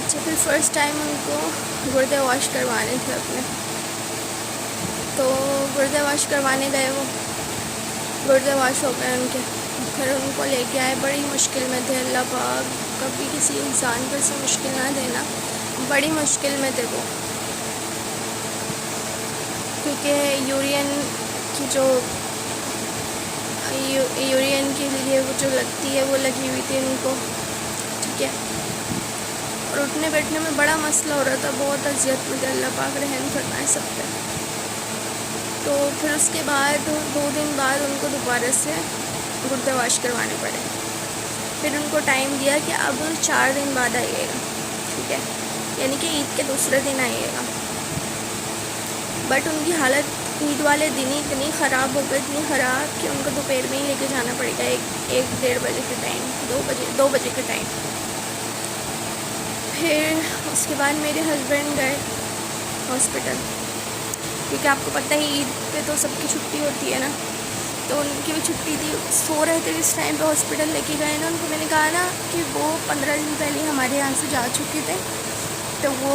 اچھا پھر first time ان کو گردے واش کروانے تھے اپنے، تو گردے واش کروانے گئے، وہ گردے واش ہو گئے ان کے، پھر ان کو لے کے آئے، بڑی مشکل میں تھے، اللہ پاک کبھی کسی انسان پر سے مشکل نہ دینا، بڑی مشکل میں تھے وہ، کیونکہ یورین کے لیے وہ جو لگتی ہے وہ لگی ہوئی تھی ان کو، ٹھیک ہے، اور اٹھنے بیٹھنے میں بڑا مسئلہ ہو رہا تھا، بہت اذیت میں تھے، اللہ پاک رحم فرمائے سب پہ۔ تو پھر اس کے بعد 2 دن بعد ان کو دوبارہ سے گردے واش کروانے پڑے، پھر ان کو ٹائم دیا کہ اب 4 دن بعد آئیے گا، ٹھیک ہے، یعنی کہ عید کے دوسرے دن آئیے گا، بٹ ان کی حالت عید والے دن ہی اتنی خراب ہو گئی، اتنی خراب کہ ان کو دوپہر میں ہی لے کے جانا پڑے گا، 1-1-1:30 بجے کے ٹائم، 2 بجے کے ٹائم۔ پھر اس کے بعد میرے ہسبینڈ گئے ہاسپٹل، کیونکہ آپ کو پتہ ہی عید پہ تو سب کی چھٹی ہوتی ہے نا، تو ان کی بھی چھٹی تھی، سو رہے تھے جس ٹائم پہ ہاسپٹل لے کے گئے نا، ان کو میں نے کہا نا کہ وہ 15 دن پہلے ہمارے یہاں سے جا چکے تھے، تو وہ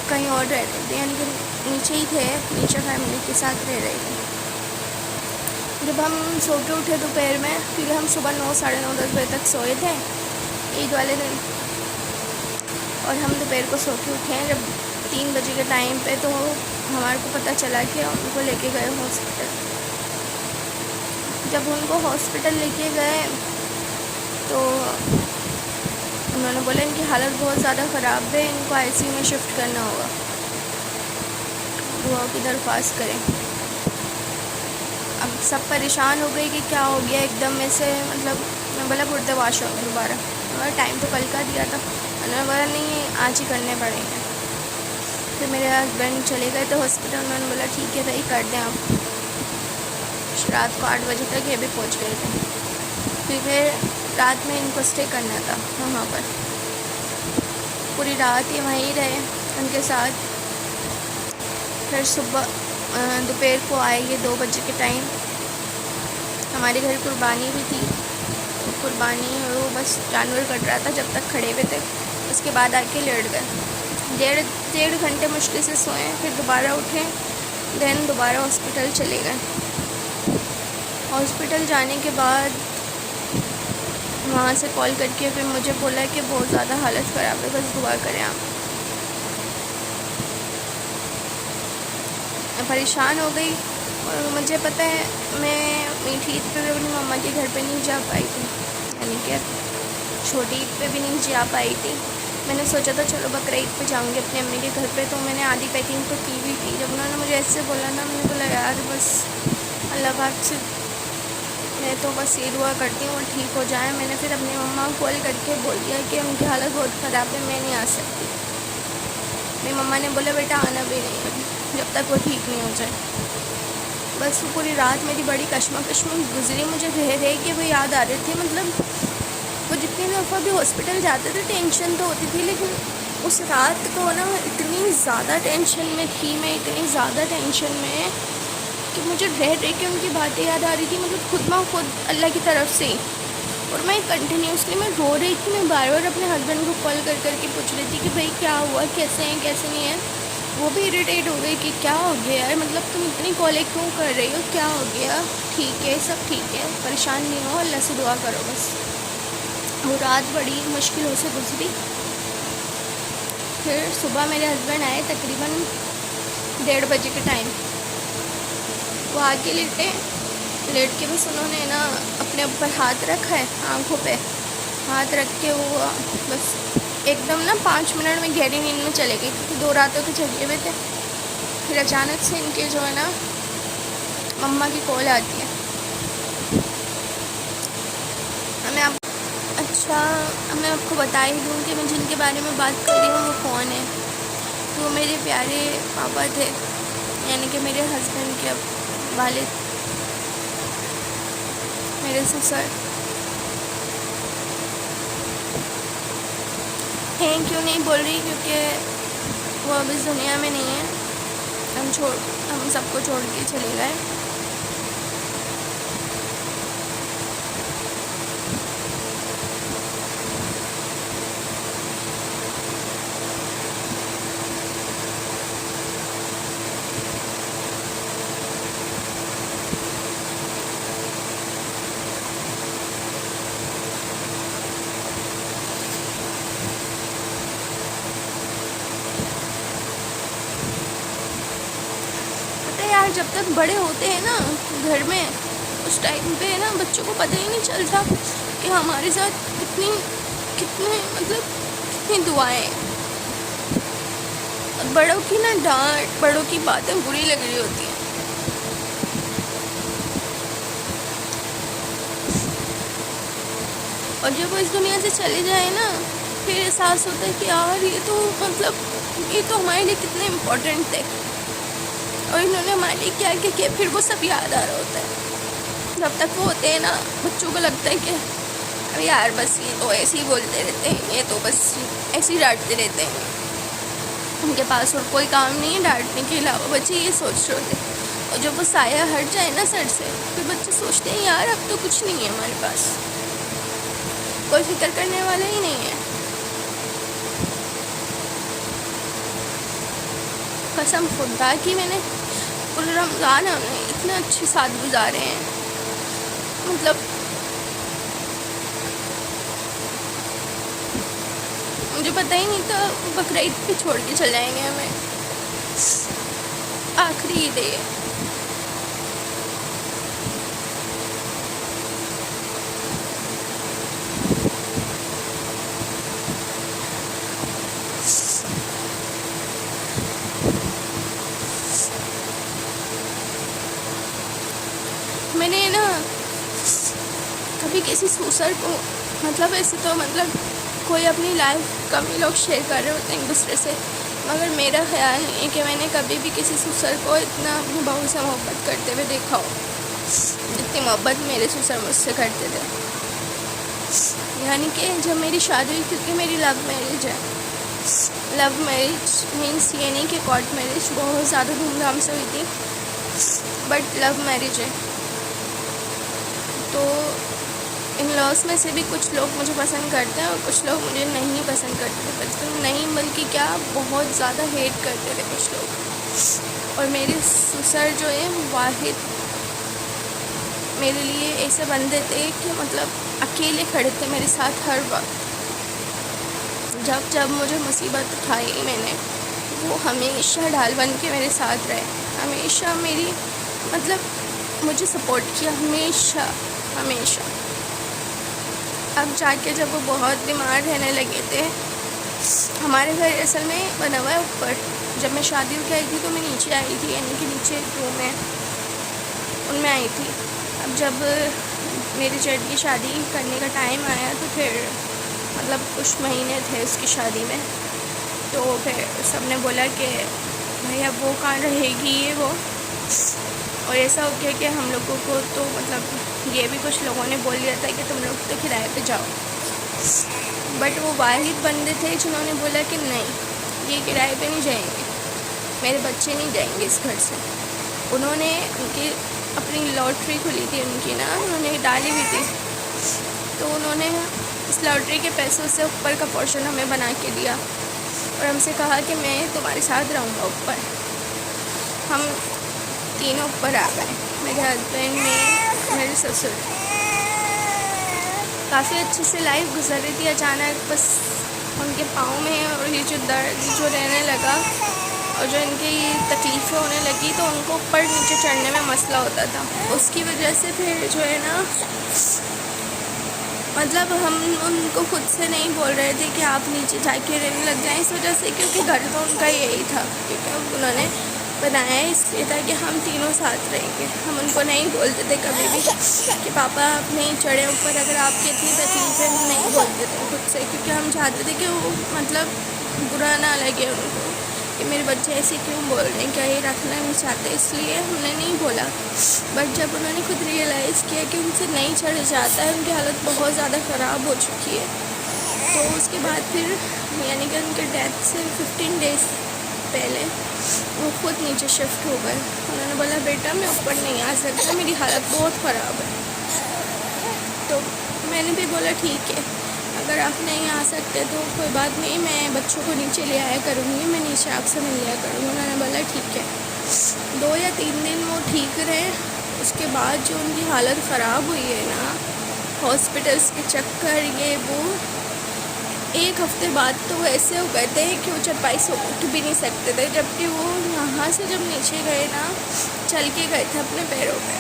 کہیں اور رہ رہے تھے، یعنی کہ نیچے ہی تھے، نیچے فیملی کے ساتھ رہ رہے تھے۔ جب ہم سو کے اٹھے دوپہر میں، کیونکہ ہم صبح 9 ساڑھے 9 10 بجے تک سوئے تھے عید والے دن، اور ہم دوپہر کو سو کے اٹھے ہیں جب 3 بجے کے ٹائم پہ، تو ہمارے کو پتہ چلا کہ ان کو لے کے گئے ہاسپٹل۔ جب ان کو ہاسپٹل لے کے گئے تو انہوں نے بولا ان کی حالت بہت زیادہ خراب ہے، ان کو آئی سی یو میں شفٹ کرنا ہوگا، دعا کی درخواست کریں۔ اب سب پریشان ہو گئی کہ کیا ہو گیا ایک دم میں سے، مطلب میں بولا گردے واش ہو گئے دوبارہ، اور ٹائم تو کل کا دیا تھا، انہوں نے بولا نہیں آج ہی کرنے پڑیں گے۔ پھر میرے ہسبینڈ چلے گئے تھے ہاسپٹل، انہوں نے بولا ٹھیک ہے بھائی کر دیں آپ، رات کو 8 بجے تک یہ بھی پہنچ گئے تھے، کیونکہ رات میں ان کو اسٹے کرنا تھا وہاں پر، پوری رات یہ وہیں رہے ان کے ساتھ۔ پھر دوپہر کو آئے یہ 2 بجے کے ٹائم، ہمارے گھر قربانی بھی تھی، قربانی اور وہ بس جانور کٹ رہا تھا جب تک کھڑے ہوئے تھے، اس کے بعد آ کے لیٹ گئے، 1.5 گھنٹے مشکل سے سوئے، پھر دوبارہ اٹھے، دین دوبارہ ہاسپٹل چلے گئے۔ ہاسپٹل جانے کے بعد وہاں سے کال کر کے پھر مجھے بولا کہ بہت زیادہ حالت خراب ہے، بس دعا کریں آپ۔ میں پریشان ہو گئی، اور مجھے پتہ ہے میں میٹھی عید پہ بھی اپنی مما کے گھر پہ نہیں جا پائی تھی، یعنی کہ چھوٹی عید پہ بھی نہیں جا پائی تھی، میں نے سوچا تھا چلو بقرہ عید پہ جاؤں گی اپنی امی کے گھر پہ، تو میں نے آدھی پیکنگ تو کی ہوئی تھی۔ جب انہوں نے مجھے ایسے بولا نا، میں نے بولا یار بس اللہ پاک سے میں تو بس یہ دعا کرتی ہوں وہ ٹھیک ہو جائے۔ میں نے پھر اپنی مما کو کال کر کے بول دیا کہ ان کی حالت بہت خراب ہے، میں نہیں آ سکتی۔ میری مما نے بولا بیٹا آنا بھی نہیں ابھی جب تک وہ ٹھیک نہیں ہو جائے۔ بس وہ پوری رات میری بڑی کشمکش میں گزری، مجھے رہ کے وہ یاد آ رہی تھی، مطلب وہ جتنی دفعہ بھی ہاسپٹل جاتے تھے ٹینشن تو ہوتی تھی، لیکن اس رات کو نا اتنی زیادہ ٹینشن میں تھی، میں اتنی زیادہ ٹینشن میں کہ مجھے رہ کے ان کی باتیں یاد آ رہی تھی، مطلب خود بخود اللہ کی طرف سے ہی، اور میں کنٹینیوسلی میں رو رہی تھی، میں بار بار اپنے ہسبینڈ کو کال کر کے پوچھ رہی تھی کہ بھائی کیا ہوا، کیسے ہیں کیسے نہیں ہیں۔ وہ بھی اریٹیٹ ہو گئی کہ کیا ہو گیا یار، مطلب تم اتنی کالیں کیوں کر رہی ہو، کیا ہو گیا، ٹھیک ہے سب ٹھیک ہے، پریشان نہیں ہو، اللہ سے دعا کرو بس۔ وہ رات بڑی مشکلوں سے گزری۔ پھر صبح میرے ہسبینڈ آئے تقریباً 1:30 بجے کے ٹائم، وہ آ کے لیٹ کے بس انہوں نے نا اپنے اوپر ہاتھ رکھا ہے، آنکھوں پہ ہاتھ رکھ کے وہ بس ایک دم نا 5 منٹ میں گہری نیند میں چلے گئے، کیونکہ 2 راتوں کے جگے ہوئے تھے۔ پھر اچانک سے ان کے جو ہے نا مما کی کال آتی ہے، میں آپ کو بتا ہی دوں کہ میں جن کے بارے میں بات کر رہی ہوں وہ کون ہے۔ تو وہ میرے پیارے پاپا تھے، یعنی کہ میرے ہسبینڈ کے والد، میرے سسر ہیں۔ کیوں نہیں بول رہی؟ کیونکہ وہ اب اس دنیا میں نہیں ہے، ہم سب کو چھوڑ کے چلے گئے۔ جب تک بڑے ہوتے ہیں نا گھر میں اس ٹائم پہ نا بچوں کو پتہ ہی نہیں چلتا کہ ہمارے ساتھ کتنی دعائیں. بڑوں کی نا ڈانٹ، بڑوں کی باتیں بری لگ رہی ہوتی ہیں. اور جب وہ اس دنیا سے چلے جائے نا پھر احساس ہوتا ہے کہ یار یہ تو ہمارے لیے کتنے امپورٹنٹ تھے اور انہوں نے ہمارے لیے کیا کیا، پھر وہ سب یاد آ رہا ہوتا ہے. جب تک وہ ہوتے ہیں نا بچوں کو لگتا ہے کہ اب یار بس یہ تو ایسے ہی بولتے رہتے ہیں، یہ تو بس ایسے ہی ڈانٹتے رہتے ہیں، ان کے پاس اور کوئی کام نہیں ہے ڈانٹنے کے علاوہ. بچے یہ سوچ رہے ہوتے ہیں اور جب وہ سایہ ہٹ جائے نا سر سے پھر بچے سوچتے ہیں یار اب تو کچھ نہیں ہے ہمارے پاس، کوئی فکر کرنے والا ہی نہیں ہے. قسم خدا کی میں نے پورے رمضان ہم نے اتنے اچھے ساتھ گزارے ہیں. مطلب مجھے پتہ ہی نہیں تھا بقرعید پہ چھوڑ کے چل جائیں گے ہمیں. آخری عید ہے. میں نے نا کبھی کسی سوسر کو ایسے تو کوئی اپنی لائف کم ہی لوگ شیئر کر رہے ہوتے ہیں ایک دوسرے سے، مگر میرا خیال نہیں ہے کہ میں نے کبھی بھی کسی سسر کو اتنا اپنی بہو سے محبت کرتے ہوئے دیکھا ہو جتنی محبت میرے سسر مجھ سے کرتے تھے. یعنی کہ جب میری شادی ہوئی، کیونکہ میری لو میرج ہے، لو میرج مینس یہ نہیں کہ کورٹ میرج بہت زیادہ دھوم دھام سے ہوئی تھی، بٹ لو میرج ہے. تو ان لاس میں سے بھی کچھ لوگ مجھے پسند کرتے ہیں اور کچھ لوگ مجھے نہیں پسند کرتے تھے. نہیں بلکہ کیا بہت زیادہ ہیٹ کرتے تھے کچھ لوگ. اور میرے سسر جو ہے واحد میرے لیے ایسے بندے تھے کہ اکیلے کھڑے تھے میرے ساتھ ہر وقت. جب مجھے مصیبت اٹھائی میں نے، وہ ہمیشہ ڈھال بن کے میرے ساتھ رہے، ہمیشہ میری مجھے سپورٹ کیا، ہمیشہ. اب جا کے جب وہ بہت بیمار رہنے لگے تھے، ہمارے گھر اصل میں بنا ہوا ہے اوپر. جب میں شادی ہو کے آئی تھی تو میں نیچے آئی تھی، یعنی کہ نیچے روم ہے ان میں آئی تھی. اب جب میری جیٹ کی شادی کرنے کا ٹائم آیا تو پھر کچھ مہینے تھے اس کی شادی میں، تو پھر سب نے بولا کہ بھائی اب وہ کہاں رہے گی یہ وہ. اور ایسا ہو گیا کہ ہم لوگوں کو تو یہ بھی کچھ لوگوں نے بول دیا تھا کہ تم لوگ تو کرائے پہ جاؤ، بٹ وہ واحد بندے تھے جنہوں نے بولا کہ نہیں، یہ کرائے پہ نہیں جائیں گے، میرے بچے نہیں جائیں گے اس گھر سے. انہوں نے اپنی لاٹری کھلی تھی ان کی نا، انہوں نے ڈالی ہوئی تھی، تو انہوں نے اس لاٹری کے پیسوں سے اوپر کا پورشن ہمیں بنا کے دیا اور ہم سے کہا کہ میں تمہارے ساتھ رہوں گا اوپر. ہم تینوں اوپر آ گئے، میرے ہسبینڈ، میرے سسر. کافی اچھے سے لائف گزر رہی تھی. اچانک بس ان کے پاؤں میں اور یہ جو درد جو رہنے لگا اور جو ان کی تکلیفیں ہونے لگی تو ان کو اوپر نیچے چڑھنے میں مسئلہ ہوتا تھا. اس کی وجہ سے پھر جو ہے نا ہم ان کو خود سے نہیں بول رہے تھے کہ آپ نیچے جا کے رہنے لگ جائیں، اس وجہ سے کیونکہ گھر تو ان کا یہی تھا، کیونکہ انہوں نے بنایا ہے اس لیے تھا کہ ہم تینوں ساتھ رہیں گے. ہم ان کو نہیں بولتے تھے کبھی بھی کہ پاپا آپ نہیں چڑھے اوپر، اگر آپ کی اتنی تکلیف ہے ہم نہیں بولتے تھے خود سے، کیونکہ ہم چاہتے تھے کہ وہ برا نہ لگے ان کو کہ میرے بچے ایسے کیوں بول رہے ہیں، کیا یہ رکھنا نہیں چاہتے، اس لیے ہم نے نہیں بولا. بٹ جب انہوں نے خود ریئلائز کیا کہ ان سے نہیں چڑھا جاتا ہے، ان کی حالت بہت زیادہ خراب ہو چکی ہے، تو اس کے بعد پھر یعنی کہ ان کے ڈیتھ سے 15 ڈیز پہلے وہ خود نیچے شفٹ ہو گئے. انہوں نے بولا بیٹا میں اوپر نہیں آ سکتا، میری حالت بہت خراب ہے. تو میں نے بھی بولا ٹھیک ہے، اگر آپ نہیں آ سکتے تو کوئی بات نہیں، میں بچوں کو نیچے لے آیا کروں گی، میں نیچے آپ سے مل لیا کروں گی. انہوں نے بولا ٹھیک ہے. 2 یا 3 دن وہ ٹھیک رہے. اس کے بعد جو ان کی حالت خراب ہوئی ہے نا، ہاسپٹلس کے چکر یہ وہ، ایک ہفتے بعد تو وہ ایسے ہو گئے تھے کہ وہ چرپائی سے اٹھ بھی نہیں سکتے تھے، جبکہ وہ یہاں سے جب نیچے گئے نا چل کے گئے تھے اپنے پیروں پہ،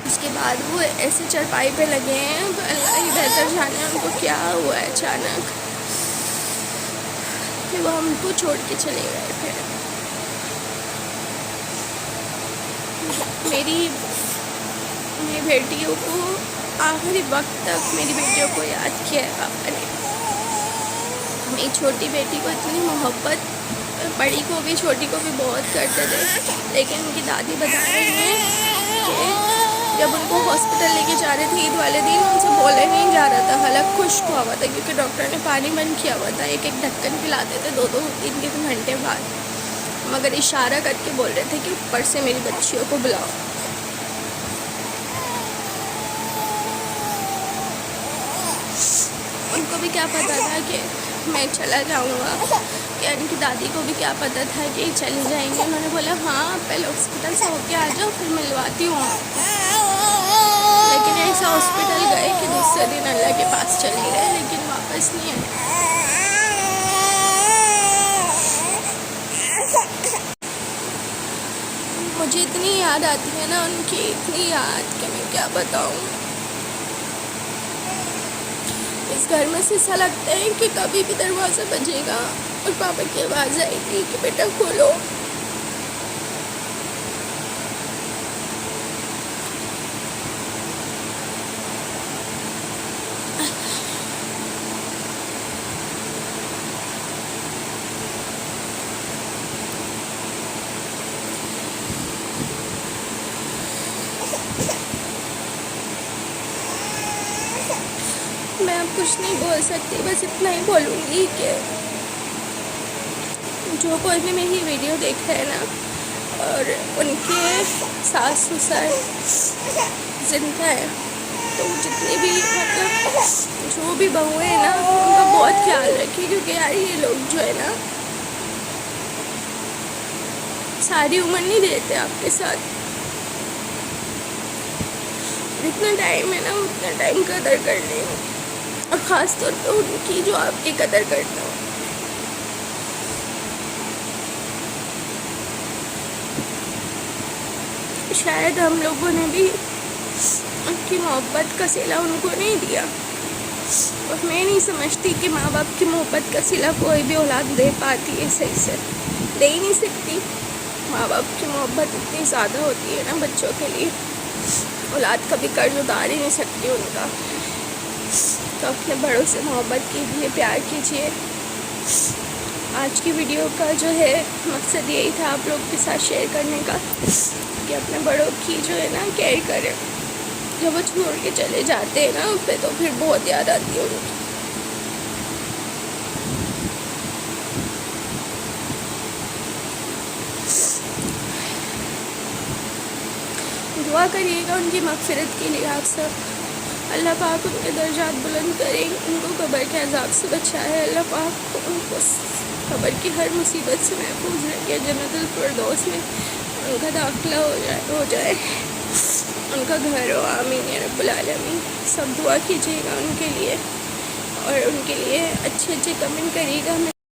اس کے بعد وہ ایسے چرپائی پہ لگے ہیں، اللہ ہی بہتر جانے ان کو کیا ہوا ہے اچانک کہ وہ ہم کو چھوڑ کے چلے گئے تھے۔ میری بیٹیوں کو آخری وقت تک میری بیٹیوں کو یاد کیا ہے پاپا نے۔ میری چھوٹی بیٹی کو اتنی محبت، بڑی کو بھی چھوٹی کو بھی بہت کرتے تھے، لیکن ان کی دادی بتا رہی ہیں کہ جب ان کو ہاسپٹل لے کے جا رہے تھے عید والے دن، ان سے بولے نہیں جا رہا تھا، حلق خشک ہوا تھا کیونکہ ڈاکٹر نے پانی بند کیا ہوا تھا، ایک ایک ڈھکن پلاتے تھے 2-3 گھنٹے بعد، مگر اشارہ کر کے بول رہے تھے کہ اوپر سے میری بچیوں کو بلاؤ۔ ان کو بھی کیا پتا تھا کہ میں چلا جاؤں گا، کہ ان کی دادی کو بھی کیا پتا تھا کہ چلے جائیں گے۔ انہوں نے بولا ہاں پہلے ہاسپٹل سے ہو کے آ جاؤ پھر ملواتی ہوں آپ کو، لیکن ایسا ہاسپٹل گئے کہ دوسرے دن اللہ کے پاس چلے گئے، لیکن واپس نہیں آئے۔ مجھے اتنی یاد آتی ہے نا ان کی، اتنی یاد کہ میں کیا بتاؤں۔ اس گھر میں سے ایسا لگتا ہے کہ کبھی بھی دروازہ بجے گا اور پاپا کی آواز آئے گی کہ بیٹا کھولو۔ میں اب کچھ نہیں بول سکتی، بس اتنا ہی بولوں گی کہ جو کوئی بھی میری ویڈیو دیکھ رہے ہیں نا اور ان کے ساس سسر زندہ ہے، تو جتنی بھی مطلب جو بھی بہویں ہیں نا ان کا بہت خیال رکھے، کیونکہ یار یہ لوگ جو ہے نا ساری عمر نہیں دیتے آپ کے ساتھ، جتنا ٹائم ہے نا اتنا ٹائم قدر کر لیں، اور خاص طور پہ ان کی جو آپ کی قدر کرتا ہو۔ شاید ہم لوگوں نے بھی ان کی محبت کا صلہ ان کو نہیں دیا، اور میں نہیں سمجھتی کہ ماں باپ کی محبت کا صلہ کوئی بھی اولاد دے پاتی ہے، صحیح سے دے ہی نہیں سکتی۔ ماں باپ کی محبت اتنی زیادہ ہوتی ہے نا بچوں کے لیے، اولاد کبھی قرض اتار ہی نہیں سکتی ان کا۔ تو اپنے بڑوں سے محبت کیجیے، پیار کیجیے۔ آج کی ویڈیو کا جو ہے مقصد یہی تھا آپ لوگ کے ساتھ شیئر کرنے کا، کہ اپنے بڑوں کی جو ہے نا کیئر کریں، جب وہ چھوڑ کے چلے جاتے ہیں نا پہ تو پھر بہت یاد آتی ہے ان کی۔ دعا کریے گا ان کی مغفرت کے لیے آپ سب، اللہ پاک ان کے درجات بلند کرے، ان کو قبر کے عذاب سے بچائے، اللہ پاک ان کو قبر کی ہر مصیبت سے محفوظ رکھے، جنت الفردوس میں ان کا داخلہ ہو جائے، ان کا گھر ہو، آمین یا رب العالمین۔ سب دعا کیجیے گا ان کے لیے، اور ان کے لیے اچھے کمنٹ کریے گا۔